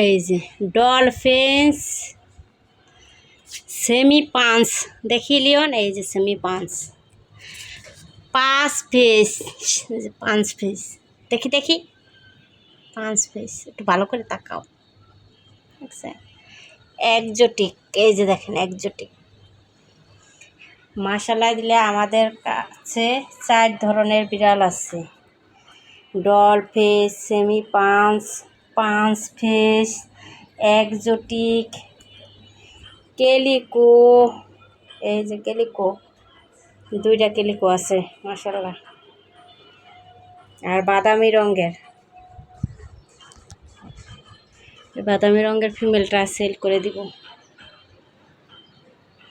এই যে ডলফিন্স সেমি পাঁচ দেখি লিওন, এই যে সেমি পাঁচ, 5 পিস, পাঁচ পিস, দেখি দেখি 5 পিস, একটু ভালো করে তাকাও। আচ্ছা, একজোটিক, এই যে দেখেন একজোটিক। মাশাআল্লাহ দিলে আমাদের কাছে 4 ধরনের বিড়াল আছে, ডলফিস, সেমি পাঁচ, 5 পিস, একজোটিক, কেলিকো, এই যে কেলিকো, 2টা কেলিকো আছে মাশাআল্লাহ, আর বাদামি রঙের, বাদামি রঙের ফিমেলটা সেল করে দিব,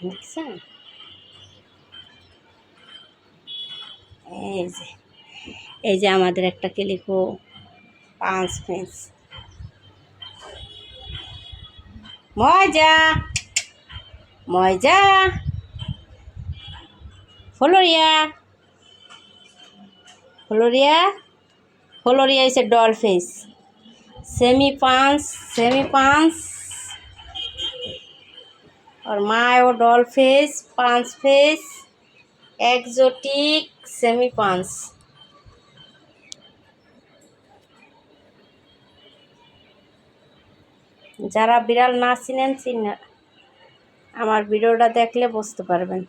বুঝছেন? এই যে, এই যে আমাদের একটা কেলিকো 5 পিস। মজা মজা, ফ্লোরিয়া, ফ্লোরিয়া, ফ্লোরিয়া হচ্ছে ডলফিস, सेमी पांच, सेमी पांच, और मायो डॉलफिश 5 पिस, एक्जोटिक सेमी पांच। যারা বিড়াল না চিনেন, আমার ভিডিওটা দেখলে বুঝতে পারবেন।